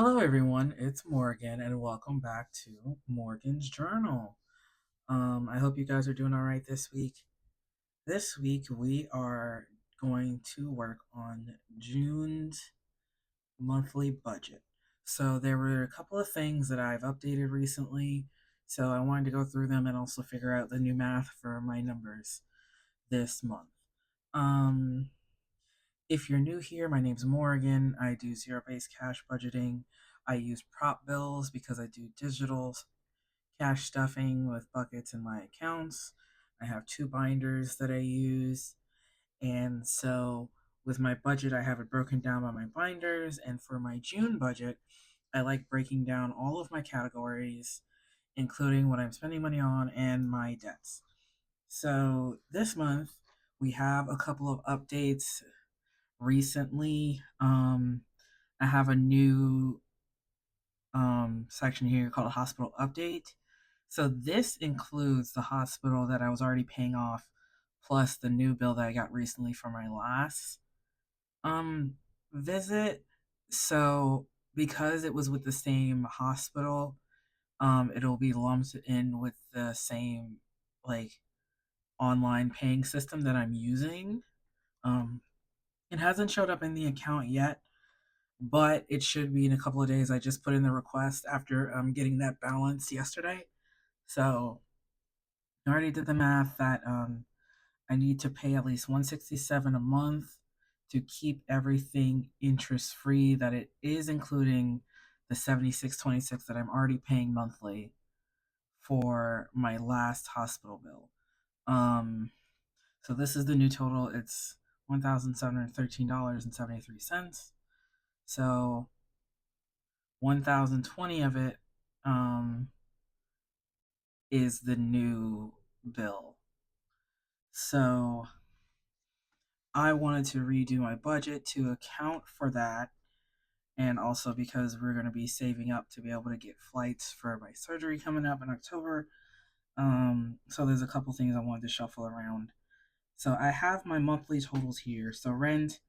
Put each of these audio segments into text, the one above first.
Hello, everyone. It's Morgan, and welcome back to Morgan's Journal. I hope you guys are doing all right this week. This week, we are going to work on June's monthly budget. So, there were a couple of things that I've updated recently. So, I wanted to go through them and also figure out the new math for my numbers this month. Um, if you're new here, my name's Morgan. I do zero based cash budgeting. I use prop bills because I do digital cash stuffing with buckets in my accounts. I have two binders that I use. And so with my budget, I have it broken down by my binders. And for my June budget, I like breaking down all of my categories, including what I'm spending money on and my debts. So this month, we have a couple of updates recently. I have a new section here called Hospital Update. So this includes the hospital that I was already paying off, plus the new bill that I got recently for my last um visit. So because it was with the same hospital, it'll be lumped in with the same like online paying system that I'm using. Um, it hasn't showed up in the account yet, but it should be in a couple of days. I just put in the request after getting that balance yesterday. So I already did the math that I need to pay at least 167 a month to keep everything interest free. That it is including the 76.26 that I'm already paying monthly for my last hospital bill. Um, so this is the new total. It's $1,713.73. So 1,020 of it um, is the new bill. So I wanted to redo my budget to account for that, and also because we're going to be saving up to be able to get flights for my surgery coming up in October. So there's a couple things I wanted to shuffle around. So I have my monthly totals here. So rent,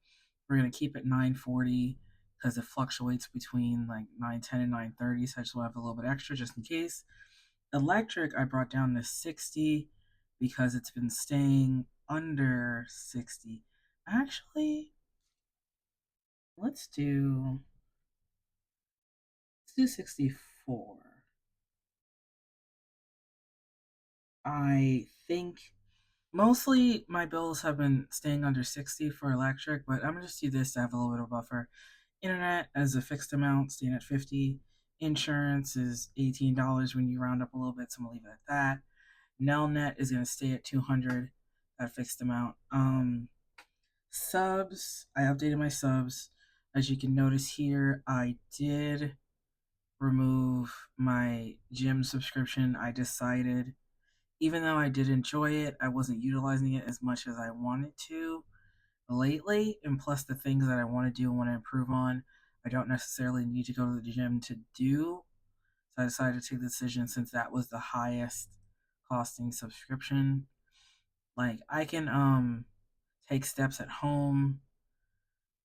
we're going to keep it 940 because it fluctuates between like 910 and 930. So I just want to have a little bit extra just in case. Electric, I brought down to 60 because it's been staying under 60. Actually, let's do let's do 64. I think mostly my bills have been staying under 60 for electric, but I'm gonna just do this to have a little bit of buffer. Internet as a fixed amount, staying at 50. Insurance is $18 when you round up a little bit, so I'm gonna leave it at that. Nelnet is gonna stay at 200, that fixed amount. Subs, I updated my subs. As you can notice here, I did remove my gym subscription. I decided, even though I did enjoy it, I wasn't utilizing it as much as I wanted to lately. And plus, the things that I want to do and want to improve on, I don't necessarily need to go to the gym to do. So I decided to take the decision since that was the highest costing subscription. Like, I can take steps at home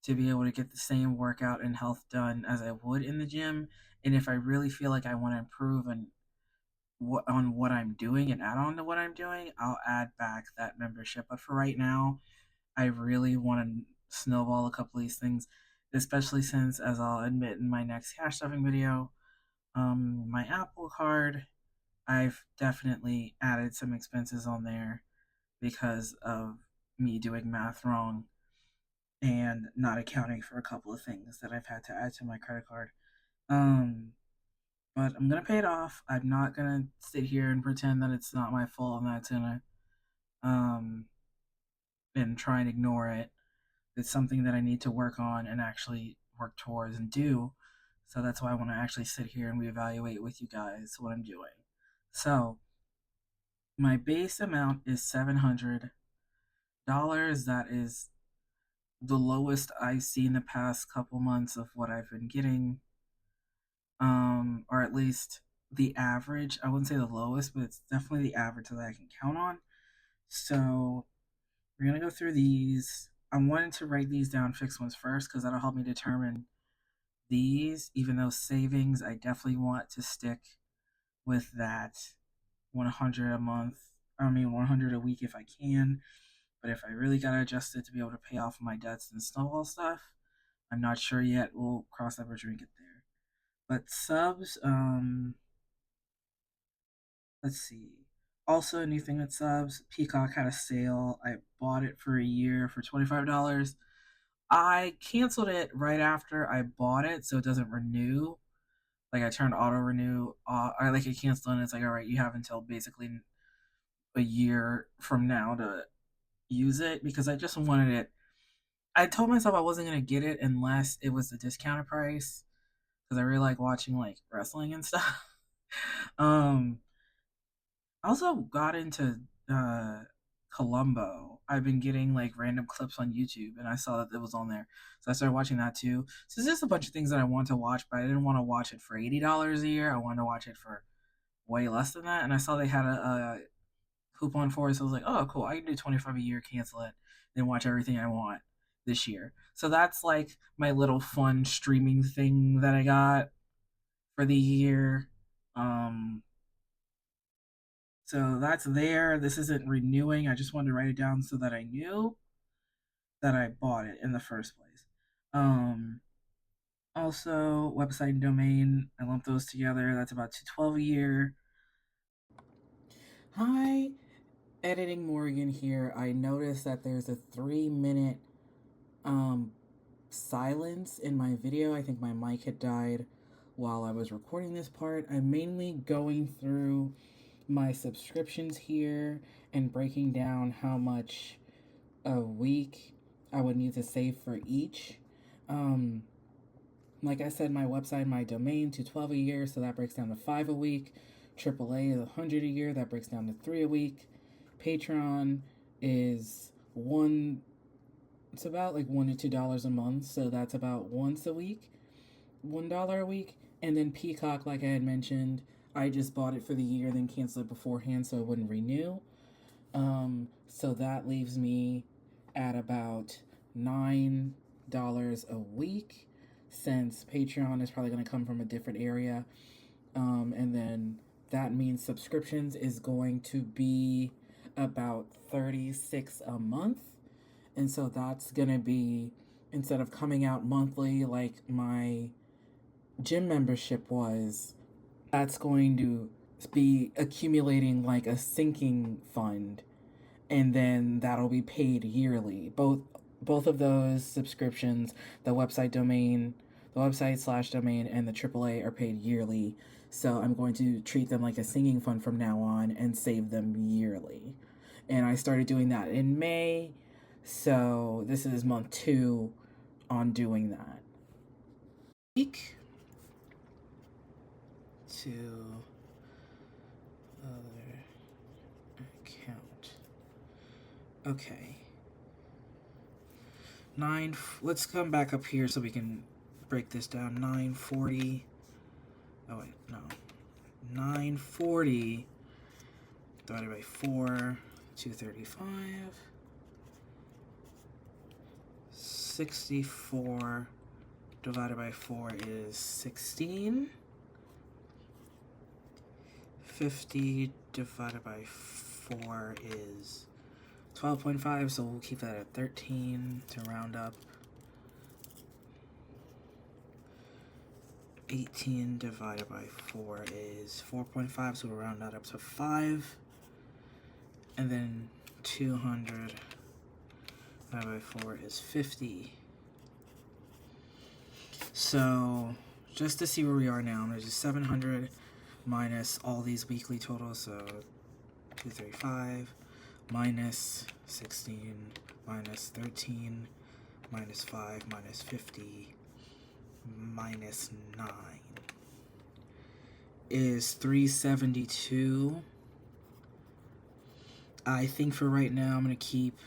to be able to get the same workout and health done as I would in the gym. And if I really feel like I want to improve on what I'm doing and add on to what I'm doing, I'll add back that membership. But for right now, I really want to snowball a couple of these things, especially since, as I'll admit in my next cash stuffing video, my Apple Card, I've definitely added some expenses on there because of me doing math wrong and not accounting for a couple of things that I've had to add to my credit card. Um, but I'm gonna pay it off. I'm not gonna sit here and pretend that it's not my fault and that's gonna um and try and ignore it. It's something that I need to work on and actually work towards and do. So that's why I want to actually sit here and reevaluate with you guys what I'm doing. So my base amount is $700. That is the lowest I've seen the past couple months of what I've been getting, or at least the average. I wouldn't say the lowest, but it's definitely the average that I can count on. So we're gonna go through these. I'm wanting to write these down fixed ones first because that'll help me determine these, even though savings, I definitely want to stick with that 100 a month. I mean, 100 a week if I can. But if I really gotta adjust it to be able to pay off my debts and snowball stuff, I'm not sure yet. We'll cross that bridge when we get there. But subs, let's see. Also, a new thing with subs, Peacock had a sale. I bought it for a year for $25. I canceled it right after I bought it, so it doesn't renew. Like I turned auto renew, I like it canceled, and it's like, all right, you have until basically a year from now to use it because I just wanted it. I told myself I wasn't gonna get it unless it was the discounted price because I really like watching like wrestling and stuff. um, I also got into uh Columbo. I've been getting like random clips on YouTube and I saw that it was on there. So I started watching that too. So it's just a bunch of things that I want to watch, but I didn't want to watch it for $80 a year. I wanted to watch it for way less than that. And I saw they had a coupon for it. So I was like, oh cool, I can do 25 a year, cancel it, then watch everything I want this year. So that's like my little fun streaming thing that I got for the year. Um so that's there. This isn't renewing. I just wanted to write it down so that I knew that I bought it in the first place. Um, Also, website and domain. I lump those together. That's about $212 a year. Hi, editing Morrigan here. I noticed that there's a 3-minute um, silence in my video. I think my mic had died while I was recording this part. I'm mainly going through my subscriptions here and breaking down how much a week I would need to save for each. Um, like I said, my website, my domain, $212 a year, so that breaks down to $5 a week. AAA is $100 a year, that breaks down to $3 a week. Patreon is it's about like $1 to $2 a month, so that's about once a week, $1 a week. And then Peacock, like I had mentioned, I just bought it for the year, then canceled it beforehand so it wouldn't renew. So that leaves me at about $9 a week, since Patreon is probably going to come from a different area. And then that means subscriptions is going to be about $36 a month. And so that's going to be, instead of coming out monthly like my gym membership was, that's going to be accumulating like a sinking fund, and then that'll be paid yearly. Both of those subscriptions, the website slash domain, and the AAA are paid yearly. So I'm going to treat them like a sinking fund from now on and save them yearly. And I started doing that in May, so this is month 2 on doing that. Week to other account. Okay. Let's come back up here so we can break this down. 940. Oh wait, no. 940 divided by 4, 235. 64 divided by 4 is 16. 50 divided by 4 is 12.5, so we'll keep that at 13 to round up. 18 divided by 4 is 4.5, so we'll round that up to 5. And then 200 divided by 4 is 50. So just to see where we are now, there's 700 minus all these weekly totals, so 235 minus 16 minus 13 minus 5 minus 50 minus 9 is 372. I think for right now I'm going to keep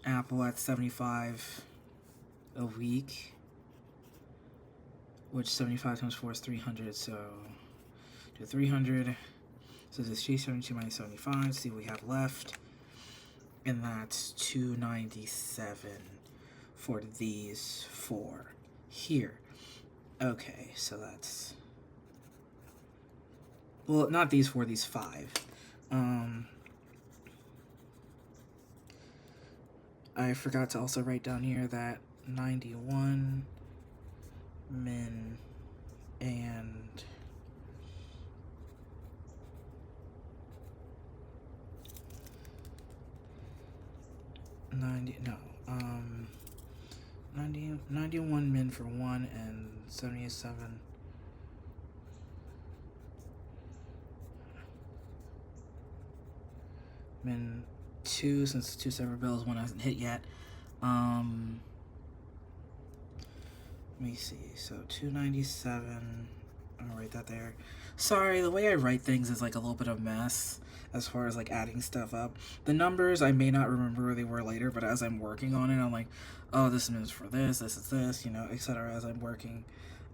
Apple at 75 a week, which 75 times 4 is 300, so do 300. So this is 372 minus 75, see what we have left, and that's 297 for these 4 here. Okay, so that's... Well, not these 4, these 5. I forgot to also write down here that 91 men and 91 men for 1 and 77 men 2, since 2 separate bills, 1 hasn't hit yet. Let me see, so 297, I'm gonna write that there. Sorry, the way I write things is like a little bit of a mess as far as like adding stuff up. The numbers I may not remember where they were later, but as I'm working on it, I'm like, oh, this is for this is this, you know, etc. as I'm working.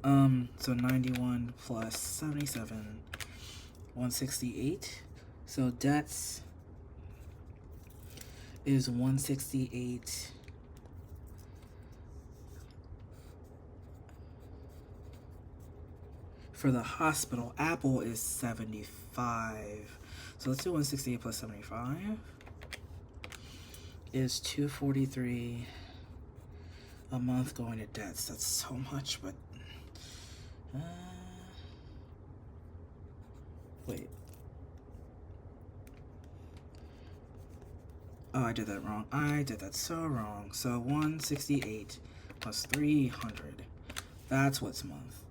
So 91 plus 77, 168. So debts is 168. For the hospital, Apple is 75. So let's do 168 plus 75 is 243 a month going to debts. That's so much, but wait. Oh, I did that wrong. I did that so wrong. So 168 plus 300. That's what's month.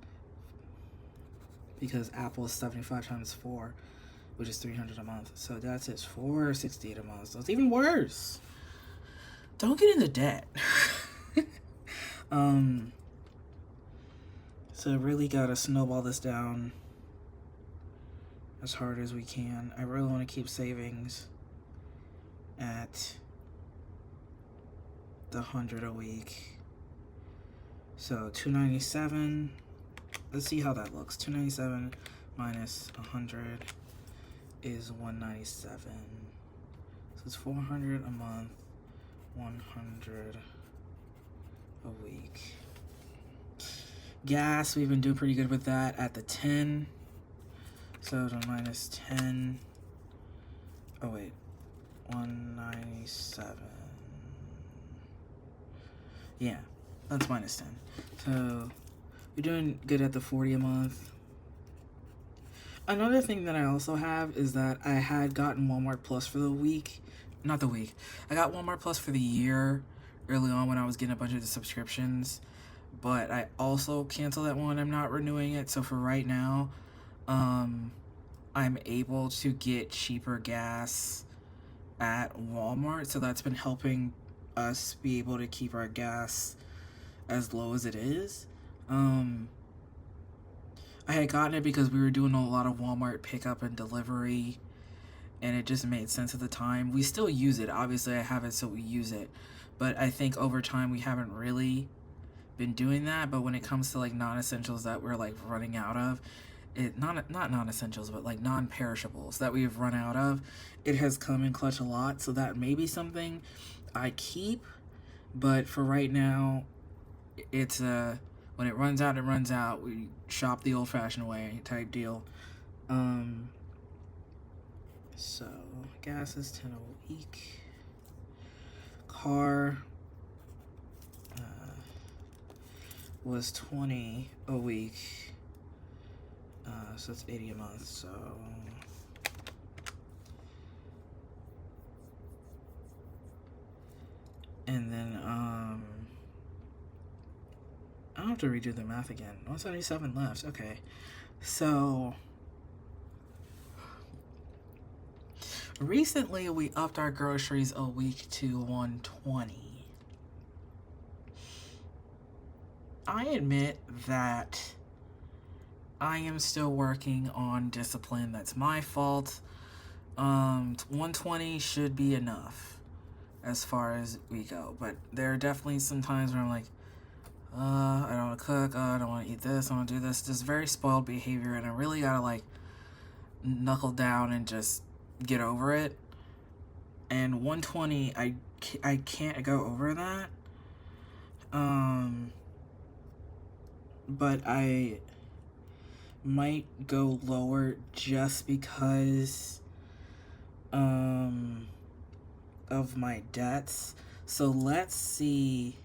Because Apple is 75 times 4, which is 300 a month. So that's it, 468 a month. So it's even worse. Don't get into debt. So really gotta snowball this down as hard as we can. I really want to keep savings at the 100 a week. So 297. Let's see how that looks. 297 minus 100 is 197. So it's 400 a month, 100 a week. Gas, we've been doing pretty good with that at the 10. So the minus 10. Oh wait, 197. Yeah, that's minus 10. So we're doing good at the 40 a month. Another thing that I also have is that I had gotten Walmart Plus for the week. Not the week. I got Walmart Plus for the year early on when I was getting a bunch of the subscriptions. But I also canceled that one. I'm not renewing it. So for right now, I'm able to get cheaper gas at Walmart. So that's been helping us be able to keep our gas as low as it is. I had gotten it because we were doing a lot of Walmart pickup and delivery, and it just made sense at the time. We still use it. Obviously, I have it, so we use it. But I think over time, we haven't really been doing that. But when it comes to like non-essentials that we're like running out of, not non-essentials, but like non-perishables that we've run out of, it has come in clutch a lot. So that may be something I keep. But for right now, it's when it runs out, it runs out. We shop the old-fashioned way type deal. So gas is 10 a week. Car was 20 a week. So it's 80 a month. So and then I don't have to redo the math again. 177 left. Okay. So recently we upped our groceries a week to 120. I admit that I am still working on discipline. That's my fault. 120 should be enough as far as we go. But there are definitely some times where I'm like, I don't want to cook, I don't want to eat this, I want to do this. Just very spoiled behavior, and I really gotta like knuckle down and just get over it. And 120, I can't go over that. but I might go lower just because of my debts. So let's see,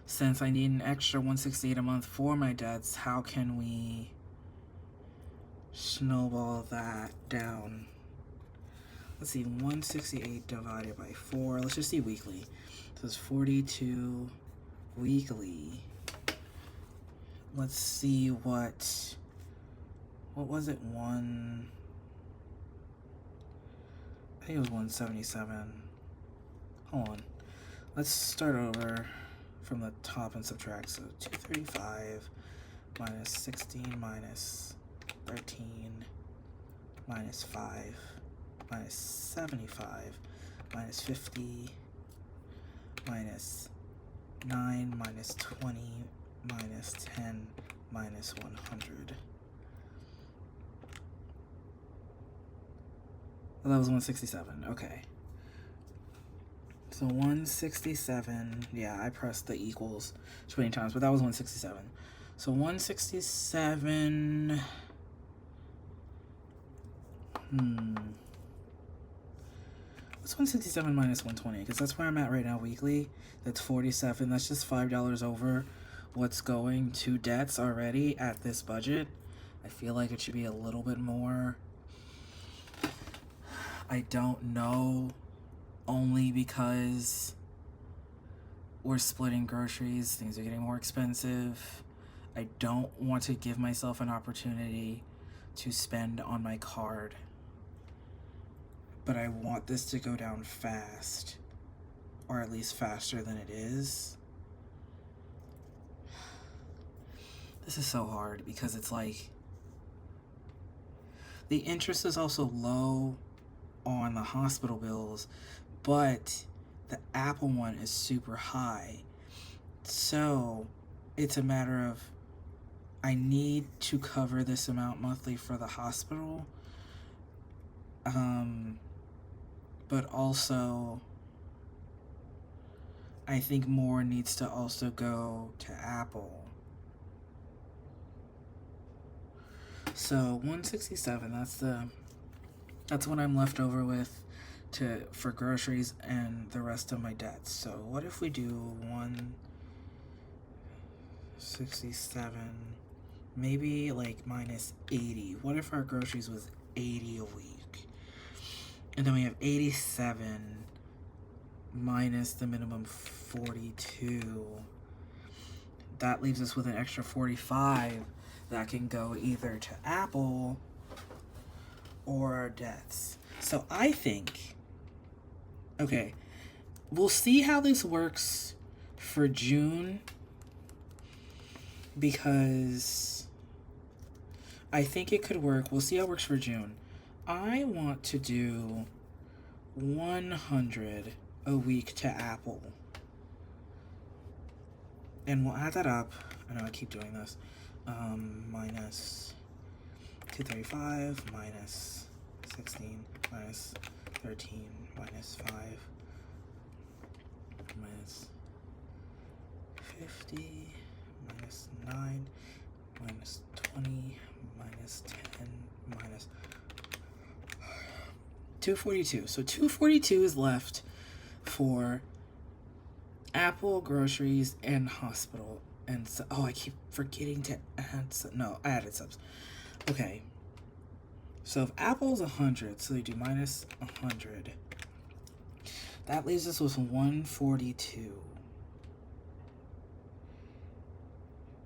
since I need an extra $168 a month for my debts, how can we snowball that down? Let's see, 168 divided by 4. Let's just see weekly. So it's 42 weekly. Let's see what was it? I think it was 177. Hold on. Let's start over from the top and subtract. So 235 minus 16 minus 13 minus 5 minus 75 minus 50 minus 9 minus 20 minus 10 minus 100. Well, that was 167. Okay. So 167. Yeah, I pressed the equals too many times, but that was 167. So 167. What's 167 minus 120? Because that's where I'm at right now weekly. That's 47. That's just $5 over what's going to debts already at this budget. I feel like it should be a little bit more. I don't know, only because we're splitting groceries, things are getting more expensive. I don't want to give myself an opportunity to spend on my card, but I want this to go down fast, or at least faster than it is. This is so hard because it's like the interest is also low on the hospital bills, but the Apple one is super high. So it's a matter of I need to cover this amount monthly for the hospital, but also I think more needs to also go to Apple. So 167, that's what I'm left over with for groceries and the rest of my debts. So what if we do 167, maybe like minus 80? What if our groceries was 80 a week? And then we have 87 minus the minimum 42. That leaves us with an extra 45 that can go either to Apple or our debts. So I think, okay, we'll see how this works for June, because I think it could work. We'll see how it works for June. I want to do 100 a week to Apple. And we'll add that up. I know I keep doing this. Minus 235 minus 16 minus 13 minus 5 minus 50 minus 9 minus 20 minus 10 minus 242. So 242 is left for Apple, groceries, and hospital. And so, oh, I keep forgetting to add no, I added subs. Okay. So if Apple's 100, so they do minus 100. That leaves us with 142.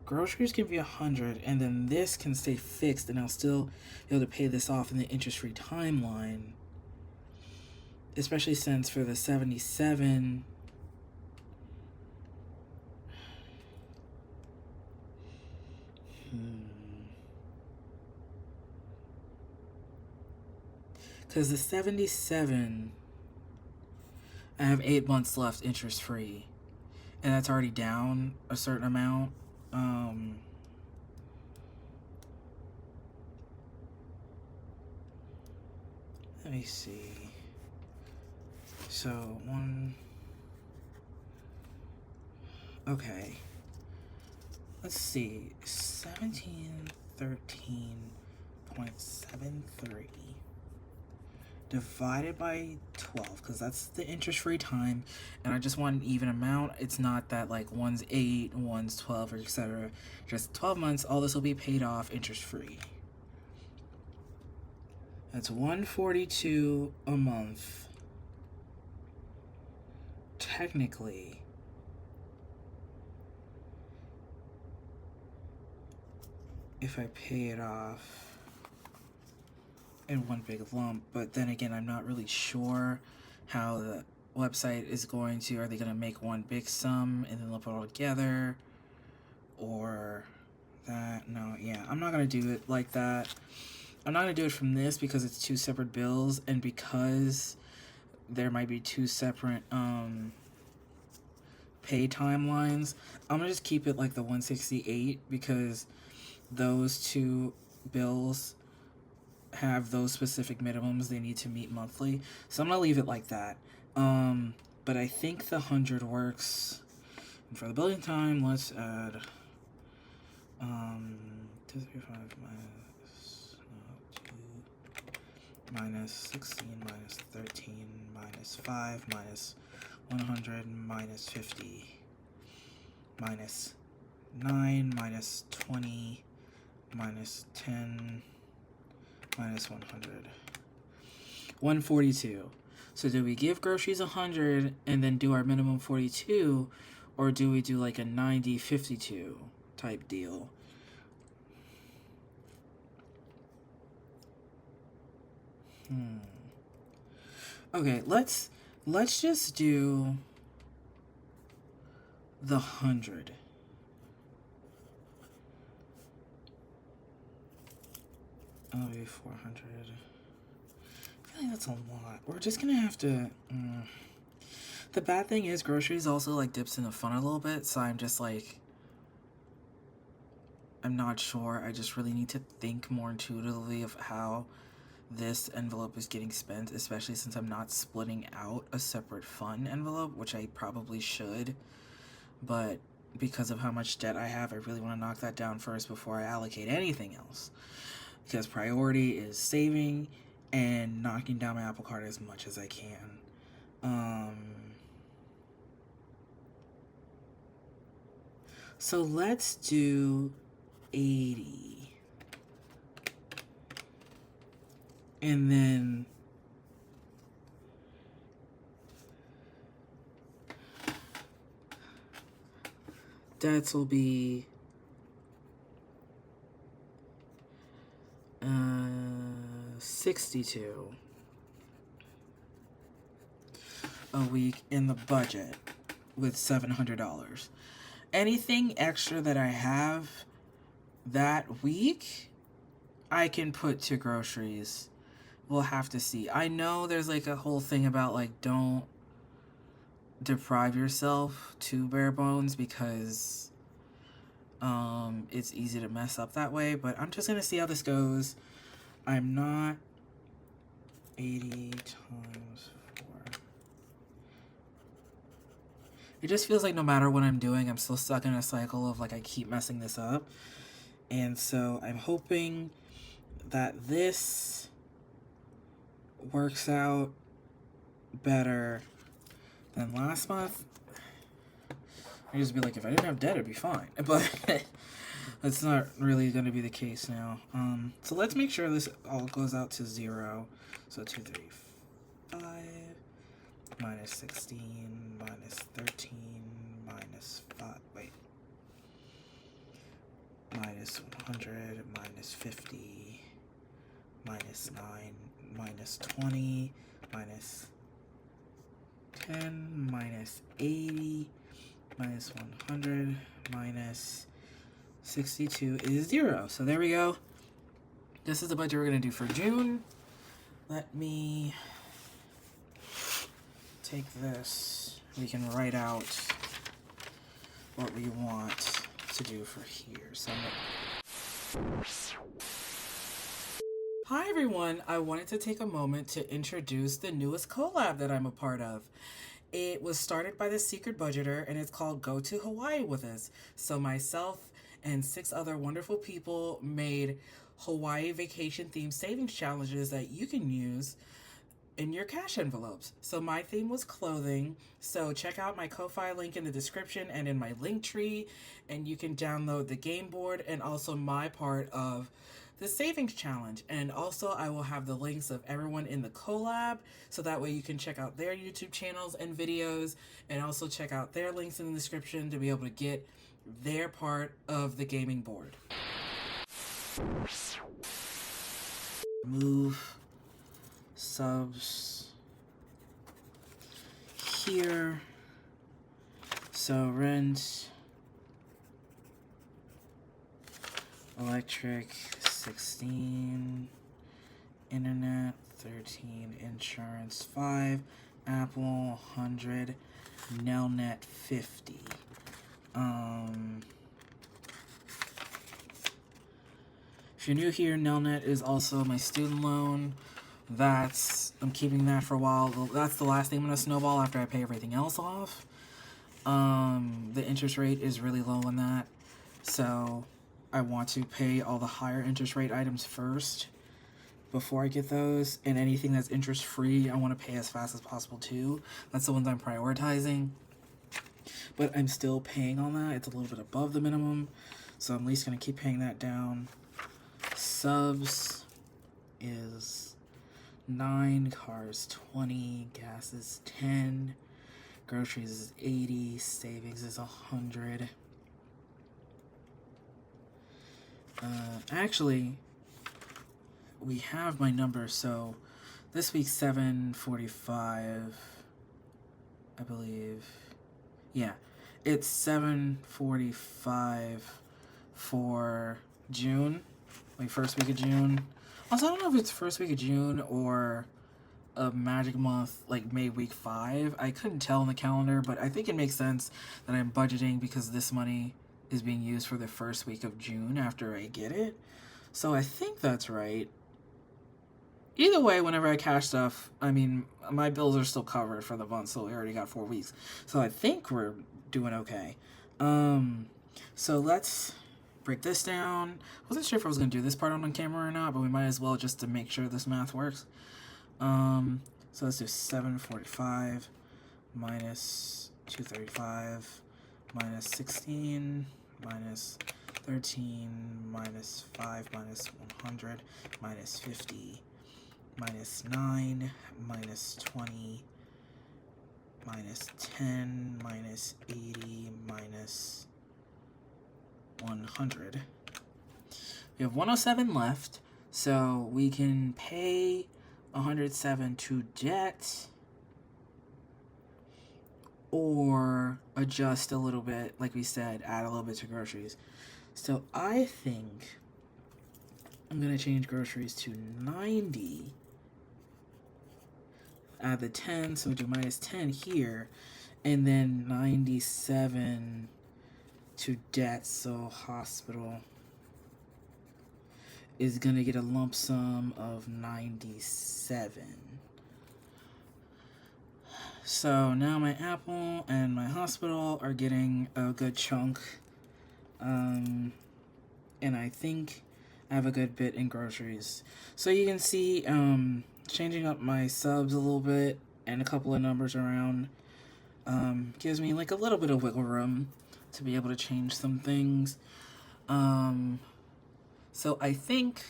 Groceries can be 100, and then this can stay fixed, and I'll still be able to pay this off in the interest-free timeline. Especially since for the 77, because the 77, I have 8 months left interest free, and that's already down a certain amount. Let me see. So okay. Let's see, 1713.73 divided by 12, because that's the interest-free time, and I just want an even amount. It's not that like one's 8, one's 12, or etc. Just 12 months, all this will be paid off interest-free. That's $142 a month. Technically, if I pay it off in one big lump, but then again, I'm not really sure how the website is going to. Are they going to make one big sum and then lump it all together, or that? No, yeah, I'm not going to do it like that. I'm not going to do it from this because it's two separate bills, and because there might be two separate pay timelines, I'm going to just keep it like the 168 because those two bills have those specific minimums they need to meet monthly. So I'm gonna leave it like that. But I think the 100 works. And for the building time, let's add 235 minus 16 minus 13 minus 5 minus 100 minus 50 minus 9 minus 20 minus 10 minus 100. 142. So do we give groceries 100 and then do our minimum 42, or do we do like a 90-52 type deal? Okay, let's just do the 100. That'll be 400. I feel like that's a lot. We're just gonna have to. The bad thing is groceries also like dips in the fun a little bit, so I'm just like, I'm not sure. I just really need to think more intuitively of how this envelope is getting spent, especially since I'm not splitting out a separate fund envelope, which I probably should. But because of how much debt I have, I really want to knock that down first before I allocate anything else. Because priority is saving and knocking down my Apple Card as much as I can. So let's do 80. And then debts will be 62 a week in the budget with $700. Anything extra that I have that week, I can put to groceries. We'll have to see. I know there's like a whole thing about like don't deprive yourself too bare bones because it's easy to mess up that way, but I'm just gonna see how this goes. I'm not 80 times 4. It just feels like no matter what I'm doing, I'm still stuck in a cycle of like I keep messing this up. And so I'm hoping that this works out better than last month. I just be like, if I didn't have debt, it'd be fine. But that's not really going to be the case now. So let's make sure this all goes out to 0. So 235 minus 16 minus 13 minus 5. Wait. Minus 100 minus 50 minus 9 minus 20 minus 10 minus 80 minus 100 minus 62 is 0. So there we go. This is the budget we're going to do for June. Let me take this. We can write out what we want to do for here. So hi everyone, I wanted to take a moment to introduce the newest collab that I'm a part of. It was started by the Secret Budgeter and it's called Go to Hawaii with Us. So myself and 6 other wonderful people made Hawaii vacation themed savings challenges that you can use in your cash envelopes. So my theme was clothing. So check out my Ko-Fi link in the description and in my link tree, and you can download the game board and also my part of the savings challenge. And also I will have the links of everyone in the Collab, so that way you can check out their YouTube channels and videos, and also check out their links in the description to be able to get their part of the gaming board. Move subs here. So rent, electric 16, internet 13, insurance 5, Apple 100, Nelnet 50. If you're new here, Nelnet is also my student loan. I'm keeping that for a while. That's the last thing I'm gonna snowball after I pay everything else off. The interest rate is really low on that, so I want to pay all the higher interest rate items first before I get those. And anything that's interest free, I want to pay as fast as possible too. That's the ones I'm prioritizing. But I'm still paying on that. It's a little bit above the minimum, so I'm at least gonna keep paying that down. Subs is 9, cars 20, gas is 10, groceries is 80, savings is 100. Actually, we have my numbers. So this week's 745, I believe. Yeah, it's 745 for June, like first week of June. Also, I don't know if it's first week of June or a magic month, like May week 5. I couldn't tell in the calendar, but I think it makes sense that I'm budgeting because this money is being used for the first week of June after I get it. So I think that's right. Either way, whenever I cash stuff, I mean, my bills are still covered for the month, so we already got 4 weeks. So I think we're doing okay. So let's break this down. I wasn't sure if I was going to do this part on camera or not, but we might as well just to make sure this math works. So let's do 745 minus 235 minus 16 minus 13 minus 5 minus 100 minus 50 minus 9 minus 20 minus 10 minus 80 minus 100. We have 107 left, so we can pay 107 to debt or adjust a little bit, like we said, add a little bit to groceries. So I think I'm going to change groceries to 90. Add the 10, so we do minus 10 here, and then 97 to debt, so hospital is going to get a lump sum of 97. So now my Apple and my hospital are getting a good chunk, and I think I have a good bit in groceries. So you can see changing up my subs a little bit and a couple of numbers around gives me like a little bit of wiggle room to be able to change some things. So I think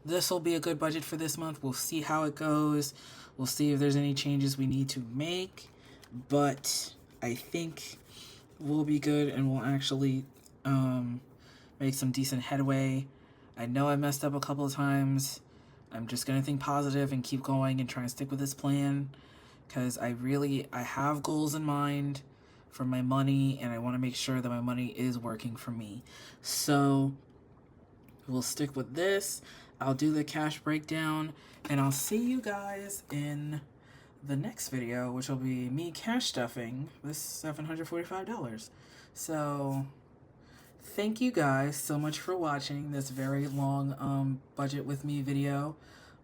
this will be a good budget for this month. We'll see how it goes. We'll see if there's any changes we need to make, but I think we'll be good and we'll actually make some decent headway. I know I messed up a couple of times. I'm just going to think positive and keep going and try and stick with this plan, because I have goals in mind for my money, and I want to make sure that my money is working for me. So we'll stick with this. I'll do the cash breakdown, and I'll see you guys in the next video, which will be me cash stuffing this $745. So thank you guys so much for watching this very long budget with me video.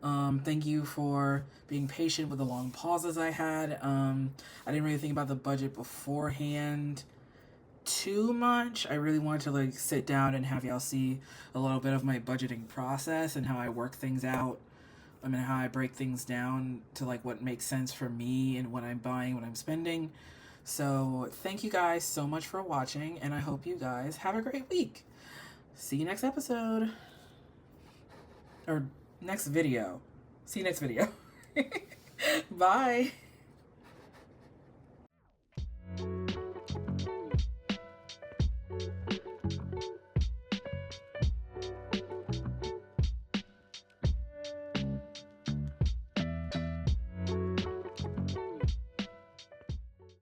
Thank you for being patient with the long pauses I had. I didn't really think about the budget beforehand, too much. I really wanted to like sit down and have y'all see a little bit of my budgeting process and how I work things out. I mean, how I break things down to like what makes sense for me and what I'm buying, what I'm spending. So, thank you guys so much for watching, and I hope you guys have a great week. See you next episode. Or next video. See you next video. Bye.